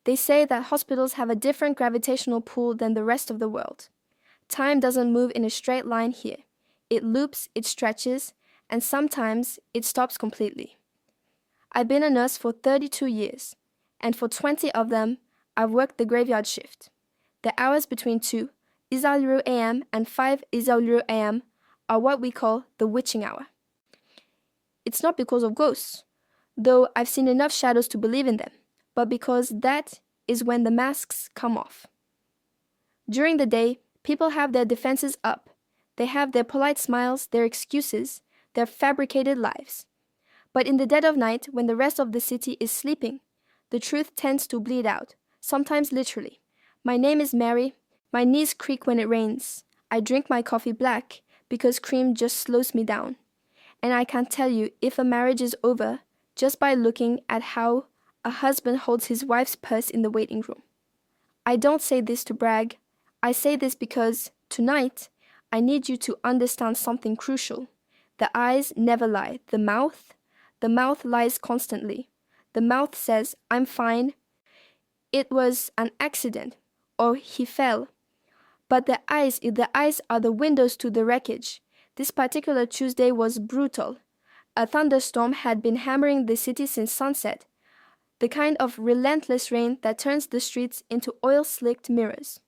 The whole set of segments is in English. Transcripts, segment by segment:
They say that hospitals have a different gravitational pull than the rest of the world. Time doesn't move in a straight line here. It loops, it stretches, and sometimes it stops completely. I've been a nurse for 32 years, and for 20 of them, I've worked the graveyard shift. The hours between 2 Izaluru AM and 5 Izaluru AM are what we call the witching hour. It's not because of ghosts, though I've seen enough shadows to believe in them, but because that is when the masks come off. During the day, people have their defenses up. They have their polite smiles, their excuses, their fabricated lives. But in the dead of night, when the rest of the city is sleeping, the truth tends to bleed out, sometimes literally. My name is Mary. My knees creak when it rains. I drink my coffee black because cream just slows me down. And I can tell you if a marriage is over just by looking at how a husband holds his wife's purse in the waiting room. I don't say this to brag. I say this because tonight I need you to understand something crucial. The eyes never lie. The mouth lies constantly. The mouth says, I'm fine. It was an accident. Or he fell. But the eyes are the windows to the wreckage. This particular Tuesday was brutal. A thunderstorm had been hammering the city since sunset. The kind of relentless rain that turns the streets into oil-slicked mirrors.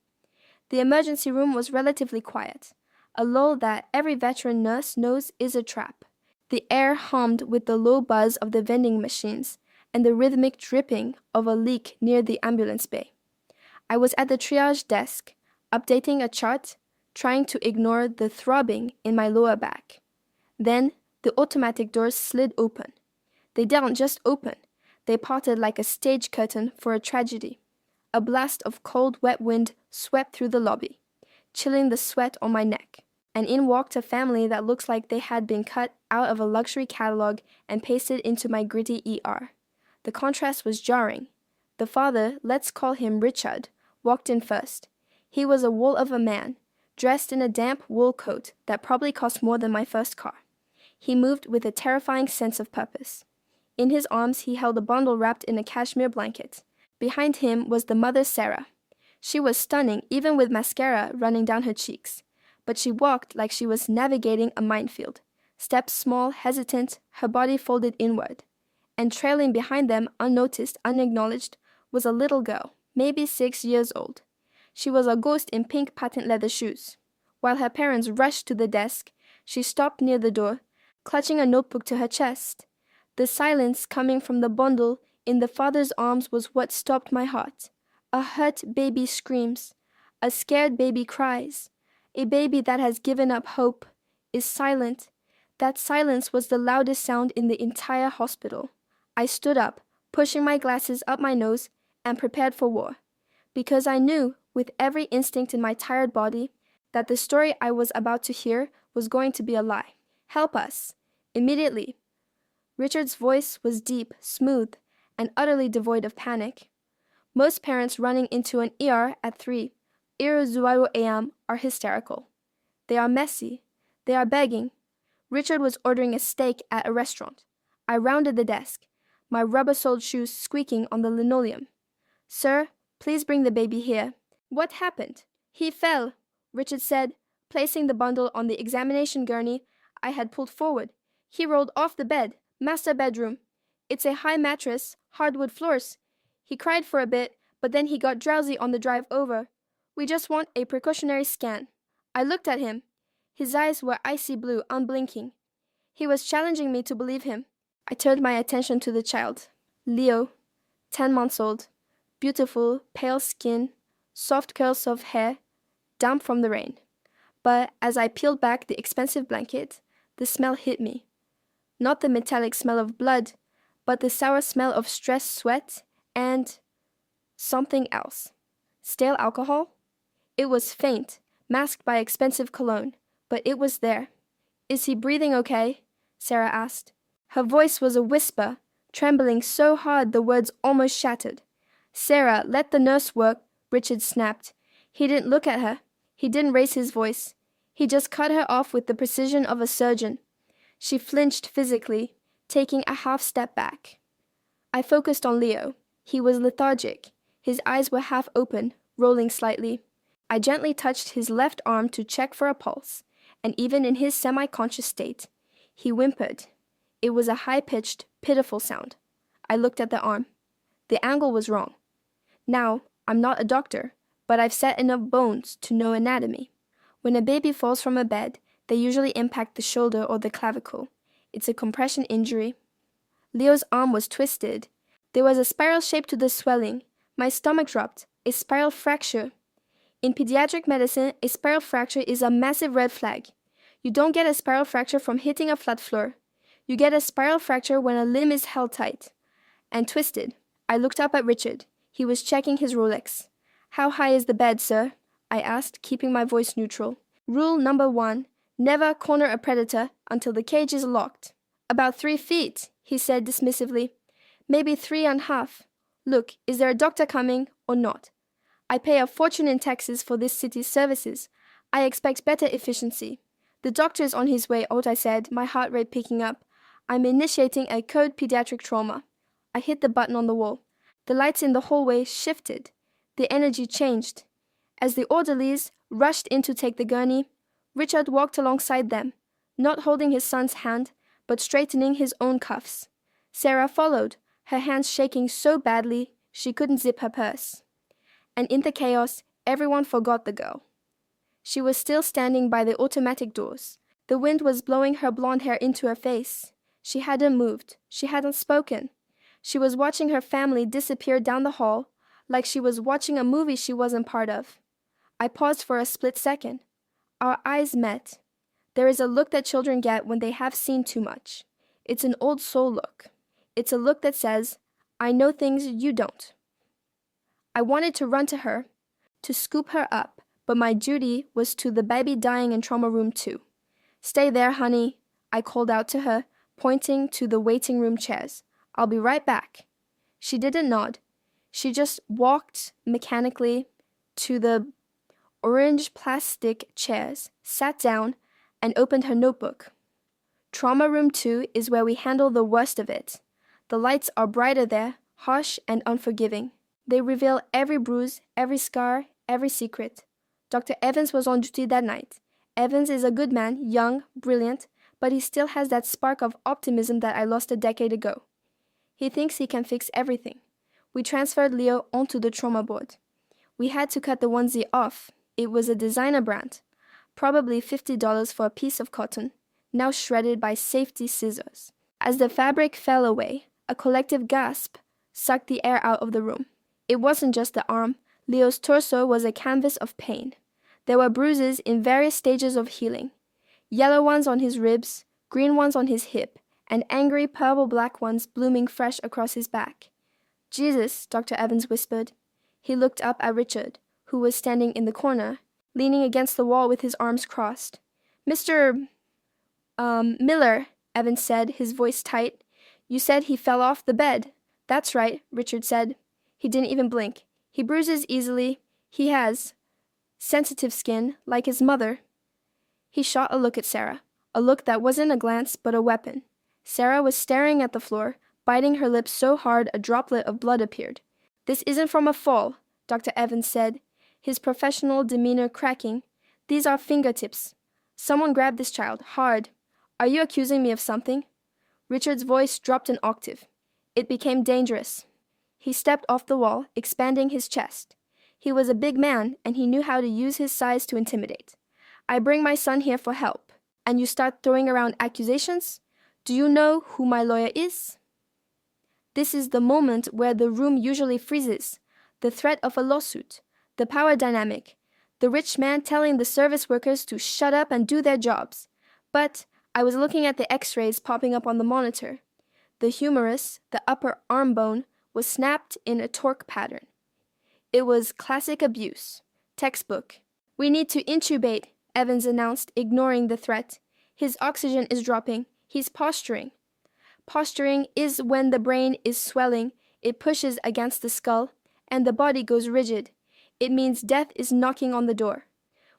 The emergency room was relatively quiet, a lull that every veteran nurse knows is a trap. The air hummed with the low buzz of the vending machines and the rhythmic dripping of a leak near the ambulance bay. I was at the triage desk, updating a chart, trying to ignore the throbbing in my lower back. Then the automatic doors slid open. They didn't just open. They parted like a stage curtain for a tragedy. A blast of cold, wet wind swept through the lobby, chilling the sweat on my neck. And in walked a family that looks like they had been cut out of a luxury catalog and pasted into my gritty ER. The contrast was jarring. The father, let's call him Richard, walked in first. He was a wall of a man, dressed in a damp wool coat that probably cost more than my first car. He moved with a terrifying sense of purpose. In his arms he held a bundle wrapped in a cashmere blanket. Behind him was the mother Sarah. She was stunning even with mascara running down her cheeks, but she walked like she was navigating a minefield, steps small, hesitant, her body folded inward. And trailing behind them, unnoticed, unacknowledged, was a little girl, maybe 6 years old. She was a ghost in pink patent leather shoes. While her parents rushed to the desk, she stopped near the door, clutching a notebook to her chest. The silence coming from the bundle in the father's arms was what stopped my heart. A hurt baby screams. A scared baby cries. A baby that has given up hope is silent. That silence was the loudest sound in the entire hospital. I stood up, pushing my glasses up my nose, and prepared for war. Because I knew, with every instinct in my tired body, that the story I was about to hear was going to be a lie. Help us. Immediately. Richard's voice was deep, smooth, and utterly devoid of panic. Most parents running into an ER at 3 Zuwaru AM are hysterical. They are messy. They are begging. Richard was ordering a steak at a restaurant. I rounded the desk, my rubber-soled shoes squeaking on the linoleum. Sir, please bring the baby here. What happened? He fell, Richard said, placing the bundle on the examination gurney I had pulled forward. He rolled off the bed. Master bedroom. It's a high mattress, hardwood floors. He cried for a bit, but then he got drowsy on the drive over. We just want a precautionary scan. I looked at him. His eyes were icy blue, unblinking. He was challenging me to believe him. I turned my attention to the child. Leo, 10 months old. Beautiful, pale skin, soft curls of hair, damp from the rain. But as I peeled back the expensive blanket, the smell hit me. Not the metallic smell of blood, but the sour smell of stressed sweat and something else. Stale alcohol? It was faint, masked by expensive cologne, but it was there. Is he breathing okay? Sarah asked. Her voice was a whisper, trembling so hard the words almost shattered. Sarah, let the nurse work, Richard snapped. He didn't look at her. He didn't raise his voice. He just cut her off with the precision of a surgeon. She flinched physically, taking a half step back. I focused on Leo. He was lethargic. His eyes were half open, rolling slightly. I gently touched his left arm to check for a pulse, and even in his semi-conscious state, he whimpered. It was a high-pitched, pitiful sound. I looked at the arm. The angle was wrong. Now, I'm not a doctor, but I've set enough bones to know anatomy. When a baby falls from a bed, they usually impact the shoulder or the clavicle. It's a compression injury. Leo's arm was twisted. There was a spiral shape to the swelling. My stomach dropped. A spiral fracture. In pediatric medicine, a spiral fracture is a massive red flag. You don't get a spiral fracture from hitting a flat floor. You get a spiral fracture when a limb is held tight and twisted. I looked up at Richard. He was checking his Rolex. How high is the bed, sir? I asked, keeping my voice neutral. Rule number 1, never corner a predator until the cage is locked. About 3 feet, he said dismissively. Maybe 3.5. Look, is there a doctor coming or not? I pay a fortune in taxes for this city's services. I expect better efficiency. The doctor is on his way, I said, my heart rate picking up. I'm initiating a code pediatric trauma. I hit the button on the wall. The lights in the hallway shifted. The energy changed. As the orderlies rushed in to take the gurney, Richard walked alongside them, not holding his son's hand, but straightening his own cuffs. Sarah followed, her hands shaking so badly she couldn't zip her purse. And in the chaos, everyone forgot the girl. She was still standing by the automatic doors. The wind was blowing her blonde hair into her face. She hadn't moved. She hadn't spoken. She was watching her family disappear down the hall, like she was watching a movie she wasn't part of. I paused for a split second. Our eyes met. There is a look that children get when they have seen too much. It's an old soul look. It's a look that says, I know things you don't. I wanted to run to her, to scoop her up, but my duty was to the baby dying in trauma room 2. Stay there, honey, I called out to her, pointing to the waiting room chairs. I'll be right back. She didn't nod. She just walked mechanically to the orange plastic chairs, sat down, and opened her notebook. Trauma room 2 is where we handle the worst of it. The lights are brighter there, harsh and unforgiving. They reveal every bruise, every scar, every secret. Dr. Evans was on duty that night. Evans is a good man, young, brilliant, but he still has that spark of optimism that I lost a decade ago. He thinks he can fix everything. We transferred Leo onto the trauma board. We had to cut the onesie off. It was a designer brand. Probably $50 for a piece of cotton, now shredded by safety scissors. As the fabric fell away, a collective gasp sucked the air out of the room. It wasn't just the arm. Leo's torso was a canvas of pain. There were bruises in various stages of healing. Yellow ones on his ribs, green ones on his hip, and angry purple-black ones blooming fresh across his back. Jesus, Dr. Evans whispered. He looked up at Richard, who was standing in the corner, leaning against the wall with his arms crossed. Mr. Miller, Evans said, his voice tight. You said he fell off the bed. That's right, Richard said. He didn't even blink. He bruises easily. He has sensitive skin, like his mother. He shot a look at Sarah, a look that wasn't a glance but a weapon. Sarah was staring at the floor, biting her lips so hard a droplet of blood appeared. This isn't from a fall, Dr. Evans said, his professional demeanor cracking. These are fingertips. Someone grabbed this child, hard. Are you accusing me of something? Richard's voice dropped an octave. It became dangerous. He stepped off the wall, expanding his chest. He was a big man, and he knew how to use his size to intimidate. I bring my son here for help, and you start throwing around accusations? Do you know who my lawyer is? This is the moment where the room usually freezes. The threat of a lawsuit, the power dynamic, the rich man telling the service workers to shut up and do their jobs. But I was looking at the x-rays popping up on the monitor. The humerus, the upper arm bone, was snapped in a torque pattern. It was classic abuse. Textbook. We need to intubate, Evans announced, ignoring the threat. His oxygen is dropping. He's posturing. Posturing is when the brain is swelling, it pushes against the skull, and the body goes rigid. It means death is knocking on the door.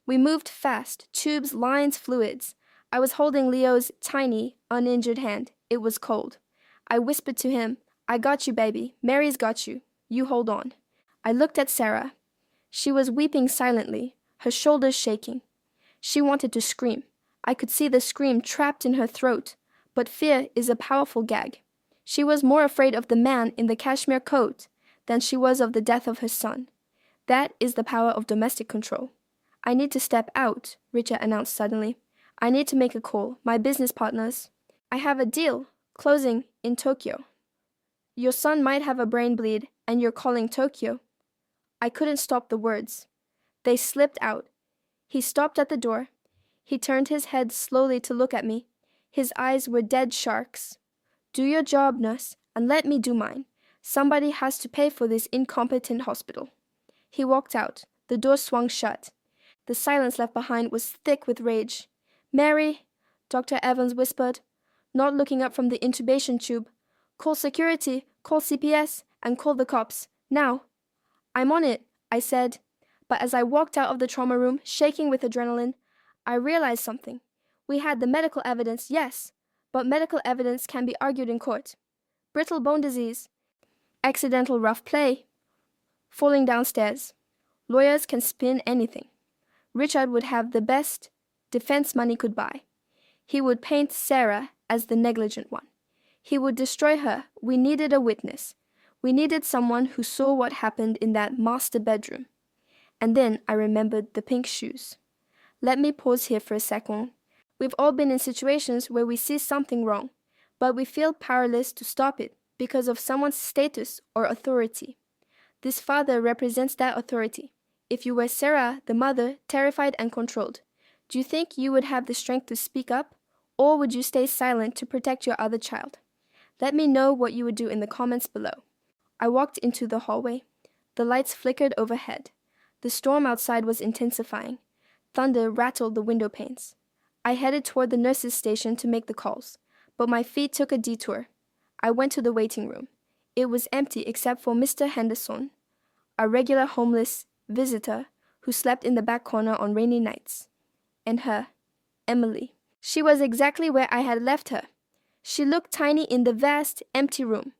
We moved fast, tubes, lines, fluids. I was holding Leo's tiny, uninjured hand. It was cold. I whispered to him, I got you, baby. Mary's got you. You hold on. I looked at Sarah. She was weeping silently, her shoulders shaking. She wanted to scream. I could see the scream trapped in her throat, but fear is a powerful gag. She was more afraid of the man in the cashmere coat than she was of the death of her son. That is the power of domestic control. I need to step out, Richard announced suddenly. I need to make a call. My business partners. I have a deal, closing in Tokyo. Your son might have a brain bleed, and you're calling Tokyo. I couldn't stop the words. They slipped out. He stopped at the door. He turned his head slowly to look at me. His eyes were dead sharks. Do your job, nurse, and let me do mine. Somebody has to pay for this incompetent hospital. He walked out. The door swung shut. The silence left behind was thick with rage. Mary, Dr. Evans whispered, not looking up from the intubation tube. Call security, call CPS, and call the cops. Now. I'm on it, I said. But as I walked out of the trauma room, shaking with adrenaline, I realized something. We had the medical evidence, yes, but medical evidence can be argued in court. Brittle bone disease, accidental rough play, falling downstairs. Lawyers can spin anything. Richard would have the best defense money could buy. He would paint Sarah as the negligent one. He would destroy her. We needed a witness. We needed someone who saw what happened in that master bedroom. And then I remembered the pink shoes. Let me pause here for a second. We've all been in situations where we see something wrong, but we feel powerless to stop it because of someone's status or authority. This father represents that authority. If you were Sarah, the mother, terrified and controlled, do you think you would have the strength to speak up, or would you stay silent to protect your other child? Let me know what you would do in the comments below. I walked into the hallway. The lights flickered overhead. The storm outside was intensifying. Thunder rattled the window panes. I headed toward the nurse's station to make the calls, but my feet took a detour. I went to the waiting room. It was empty except for Mr. Henderson, a regular homeless visitor who slept in the back corner on rainy nights. And her, Emily. She was exactly where I had left her. She looked tiny in the vast, empty room.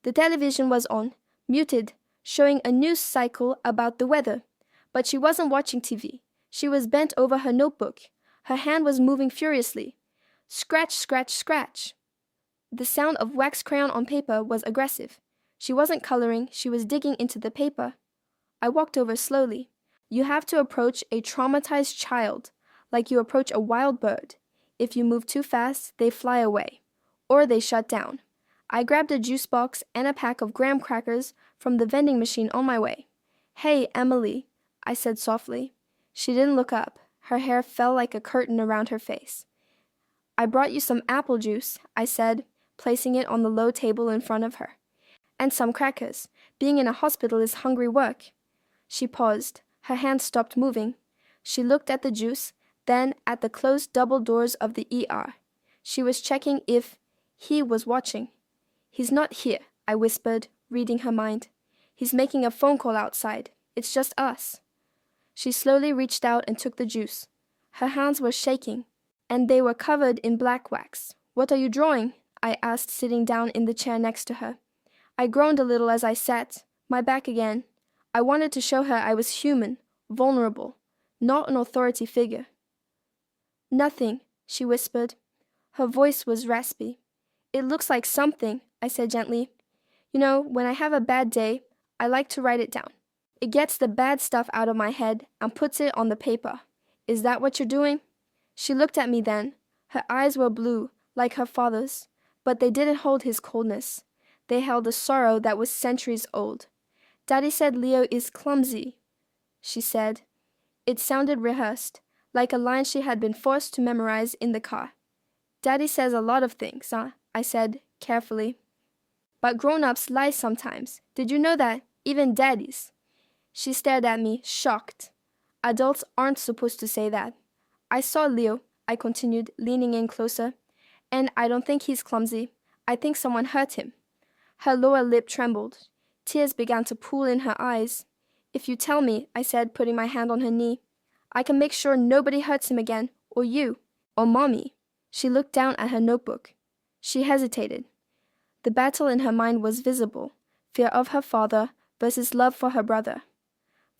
The television was on, muted, showing a news cycle about the weather. But she wasn't watching TV. She was bent over her notebook. Her hand was moving furiously. Scratch, scratch, scratch. The sound of wax crayon on paper was aggressive. She wasn't coloring, she was digging into the paper. I walked over slowly. You have to approach a traumatized child like you approach a wild bird. If you move too fast, they fly away, or they shut down. I grabbed a juice box and a pack of graham crackers from the vending machine on my way. Hey, Emily, I said softly. She didn't look up. Her hair fell like a curtain around her face. I brought you some apple juice, I said, placing it on the low table in front of her. And some crackers. Being in a hospital is hungry work. She paused. Her hand stopped moving. She looked at the juice, then at the closed double doors of the ER. She was checking if he was watching. He's not here, I whispered, reading her mind. He's making a phone call outside. It's just us. She slowly reached out and took the juice. Her hands were shaking, and they were covered in black wax. What are you drawing? I asked, sitting down in the chair next to her. I groaned a little as I sat, my back again. I wanted to show her I was human, vulnerable, not an authority figure. Nothing, she whispered. Her voice was raspy. It looks like something, I said gently. You know, when I have a bad day, I like to write it down. It gets the bad stuff out of my head and puts it on the paper. Is that what you're doing? She looked at me then. Her eyes were blue, like her father's, but they didn't hold his coldness. They held a sorrow that was centuries old. Daddy said Leo is clumsy, she said. It sounded rehearsed, like a line she had been forced to memorize in the car. Daddy says a lot of things, I said, carefully. But grown-ups lie sometimes. Did you know that? Even daddies. She stared at me, shocked. Adults aren't supposed to say that. I saw Leo, I continued, leaning in closer, and I don't think he's clumsy. I think someone hurt him. Her lower lip trembled. Tears began to pool in her eyes. If you tell me, I said, putting my hand on her knee, I can make sure nobody hurts him again, or you, or Mommy. She looked down at her notebook. She hesitated. The battle in her mind was visible. Fear of her father, versus love for her brother.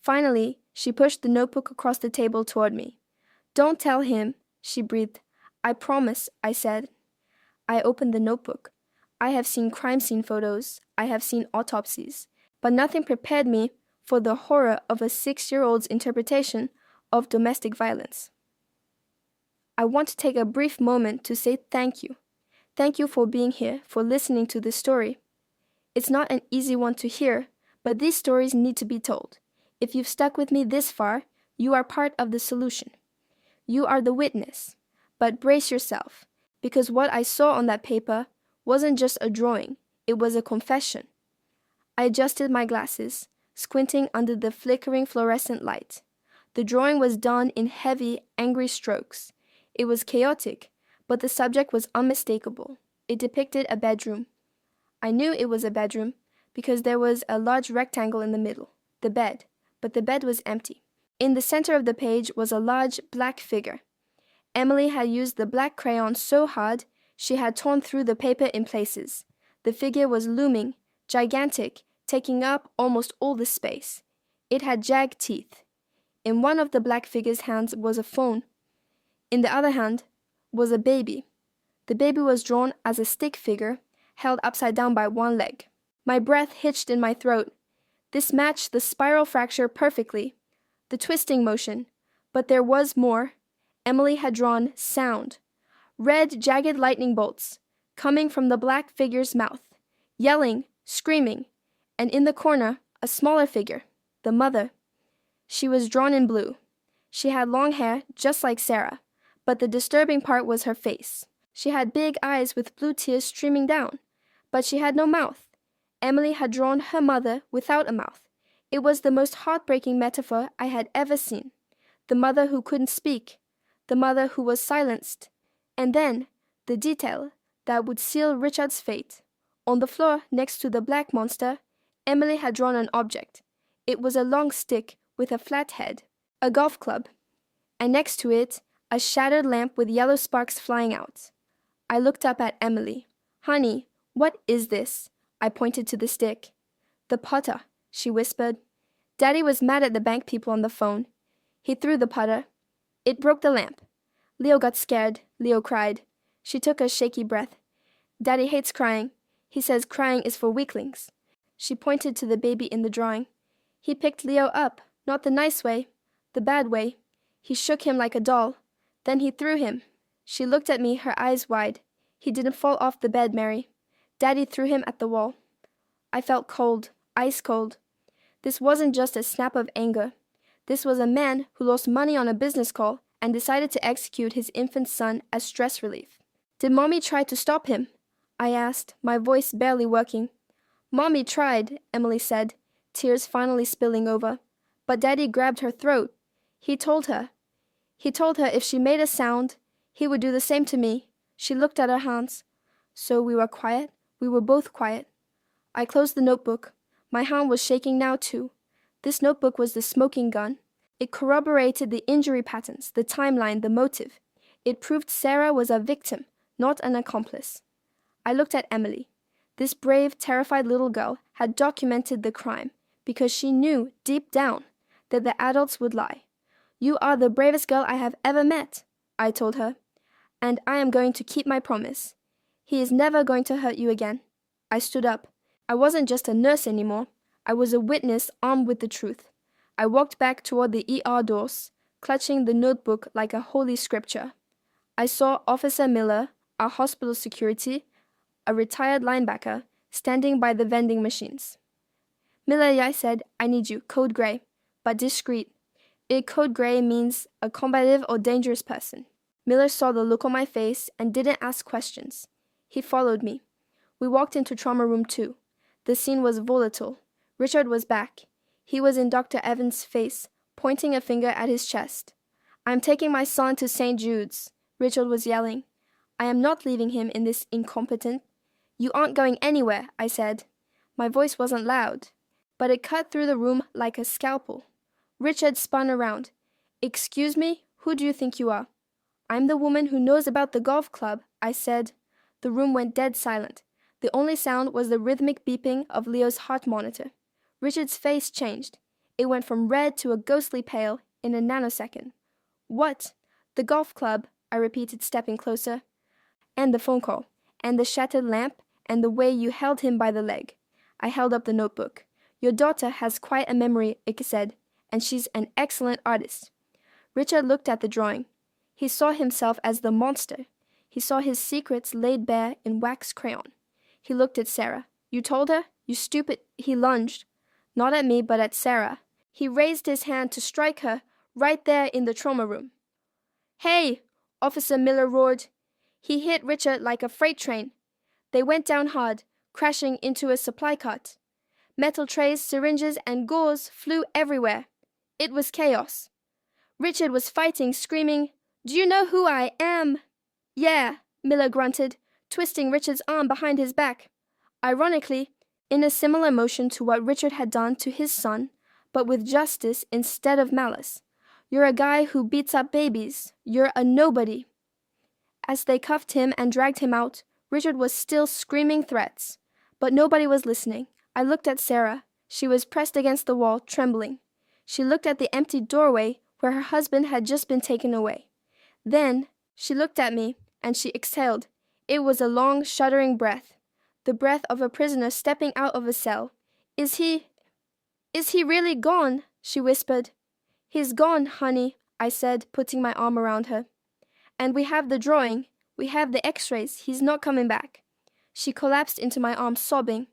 Finally, she pushed the notebook across the table toward me. "Don't tell him," she breathed. "I promise," I said. I opened the notebook. I have seen crime scene photos. I have seen autopsies. But nothing prepared me for the horror of a 6-year-old's interpretation of domestic violence. I want to take a brief moment to say thank you. Thank you for being here, for listening to this story. It's not an easy one to hear, but these stories need to be told. If you've stuck with me this far, you are part of the solution. You are the witness. But brace yourself, because what I saw on that paper wasn't just a drawing, it was a confession. I adjusted my glasses, squinting under the flickering fluorescent light. The drawing was done in heavy, angry strokes. It was chaotic, but the subject was unmistakable. It depicted a bedroom. I knew it was a bedroom because there was a large rectangle in the middle, the bed, but the bed was empty. In the center of the page was a large black figure. Emily had used the black crayon so hard she had torn through the paper in places. The figure was looming, gigantic, taking up almost all the space. It had jagged teeth. In one of the black figure's hands was a phone. In the other hand was a baby. The baby was drawn as a stick figure, held upside down by one leg. My breath hitched in my throat. This matched the spiral fracture perfectly, the twisting motion. But there was more. Emily had drawn sound. Red, jagged lightning bolts, coming from the black figure's mouth, yelling, screaming, and in the corner, a smaller figure, the mother. She was drawn in blue. She had long hair, just like Sarah, but the disturbing part was her face. She had big eyes with blue tears streaming down, but she had no mouth. Emily had drawn her mother without a mouth. It was the most heartbreaking metaphor I had ever seen. The mother who couldn't speak, the mother who was silenced, and then the detail that would seal Richard's fate. On the floor next to the black monster, Emily had drawn an object. It was a long stick with a flat head, a golf club, and next to it, a shattered lamp with yellow sparks flying out. I looked up at Emily. "Honey, what is this?" I pointed to the stick. "The putter," she whispered. "Daddy was mad at the bank people on the phone. He threw the putter. It broke the lamp. Leo got scared. Leo cried." She took a shaky breath. "Daddy hates crying. He says crying is for weaklings." She pointed to the baby in the drawing. "He picked Leo up, not the nice way, the bad way. He shook him like a doll. Then he threw him." She looked at me, her eyes wide. "He didn't fall off the bed, Mary. Daddy threw him at the wall." I felt cold, ice cold. This wasn't just a snap of anger. This was a man who lost money on a business call and decided to execute his infant son as stress relief. "Did Mommy try to stop him?" I asked, my voice barely working. "Mommy tried," Emily said, tears finally spilling over. "But Daddy grabbed her throat. He told her if she made a sound, he would do the same to me." She looked at her hands. So we were quiet. We were both quiet. I closed the notebook. My hand was shaking now, too. This notebook was the smoking gun. It corroborated the injury patterns, the timeline, the motive. It proved Sarah was a victim, not an accomplice. I looked at Emily. This brave, terrified little girl had documented the crime because she knew, deep down, that the adults would lie. "You are the bravest girl I have ever met," I told her, "and I am going to keep my promise. He is never going to hurt you again." I stood up. I wasn't just a nurse anymore. I was a witness armed with the truth. I walked back toward the ER doors, clutching the notebook like a holy scripture. I saw Officer Miller, our hospital security, a retired linebacker, standing by the vending machines. "Miller," I said, "I need you, code gray, but discreet. Code gray means a combative or dangerous person." Miller saw the look on my face and didn't ask questions. He followed me. We walked into trauma room 2. The scene was volatile. Richard was back. He was in Dr. Evans' face, pointing a finger at his chest. "I'm taking my son to St. Jude's," Richard was yelling. "I am not leaving him in this incompetent." "You aren't going anywhere," I said. My voice wasn't loud, but it cut through the room like a scalpel. Richard spun around. "Excuse me, who do you think you are?" "I'm the woman who knows about the golf club," I said. The room went dead silent. The only sound was the rhythmic beeping of Leo's heart monitor. Richard's face changed. It went from red to a ghostly pale in a nanosecond. What? The golf club, I repeated, stepping closer. And the phone call, and the shattered lamp, and the way you held him by the leg. I held up the notebook. Your daughter has quite a memory, I said, and she's an excellent artist. Richard looked at the drawing. He saw himself as the monster. He saw his secrets laid bare in wax crayon. He looked at Sarah. You told her? You stupid. He lunged. Not at me, but at Sarah. He raised his hand to strike her right there in the trauma room. Hey! Officer Miller roared. He hit Richard like a freight train. They went down hard, crashing into a supply cart. Metal trays, syringes, and gauze flew everywhere. It was chaos. Richard was fighting, screaming, Do you know who I am? Yeah, Miller grunted, twisting Richard's arm behind his back. Ironically, in a similar motion to what Richard had done to his son, but with justice instead of malice. You're a guy who beats up babies. You're a nobody. As they cuffed him and dragged him out, Richard was still screaming threats. But nobody was listening. I looked at Sarah. She was pressed against the wall, trembling. She looked at the empty doorway where her husband had just been taken away. Then she looked at me, and she exhaled. It was a long, shuddering breath. The breath of a prisoner stepping out of a cell. Is he really gone? She whispered. He's gone, honey, I said, putting my arm around her. And we have the drawing. We have the x-rays. He's not coming back. She collapsed into my arms, sobbing.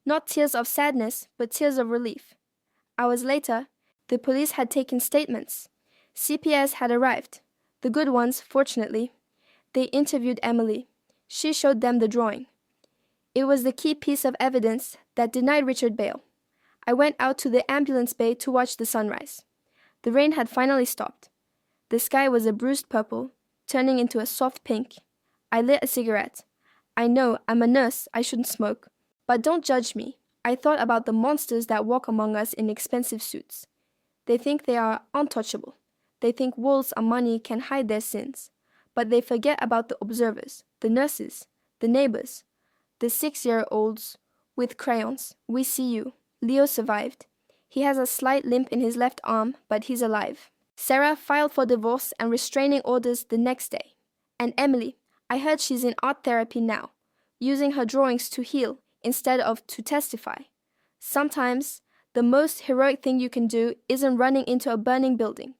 Not tears of sadness, but tears of relief. Hours later, the police had taken statements. CPS had arrived. The good ones, fortunately. They interviewed Emily. She showed them the drawing. It was the key piece of evidence that denied Richard bail. I went out to the ambulance bay to watch the sunrise. The rain had finally stopped. The sky was a bruised purple, turning into a soft pink. I lit a cigarette. I know, I'm a nurse, I shouldn't smoke. But don't judge me. I thought about the monsters that walk among us in expensive suits. They think they are untouchable. They think walls of money can hide their sins. But they forget about the observers, the nurses, the neighbors, the 6-year-olds with crayons. We see you. Leo survived. He has a slight limp in his left arm, but he's alive. Sarah filed for divorce and restraining orders the next day. And Emily, I heard she's in art therapy now, using her drawings to heal instead of to testify. Sometimes, the most heroic thing you can do isn't running into a burning building.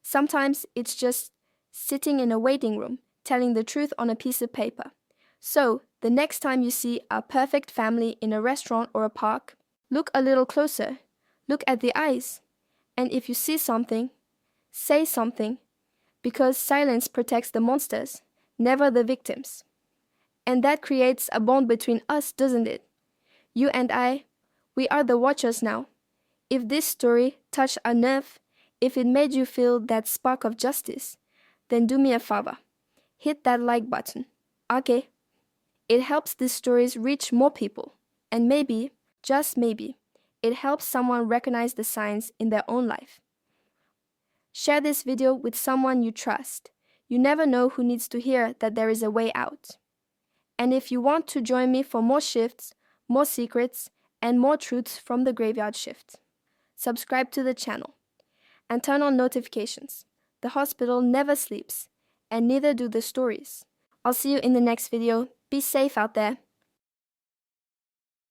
Sometimes it's just sitting in a waiting room, telling the truth on a piece of paper. So, the next time you see a perfect family in a restaurant or a park, look a little closer. Look at the eyes. And if you see something, say something, because silence protects the monsters, never the victims. And that creates a bond between us, doesn't it? You and I, we are the watchers now. If this story touched a nerve, if it made you feel that spark of justice, then do me a favor. Hit that like button. Okay? It helps these stories reach more people. And maybe, just maybe, it helps someone recognize the signs in their own life. Share this video with someone you trust. You never know who needs to hear that there is a way out. And if you want to join me for more shifts, more secrets, and more truths from the graveyard shift, subscribe to the channel and turn on notifications. The hospital never sleeps, and neither do the stories. I'll see you in the next video. Be safe out there.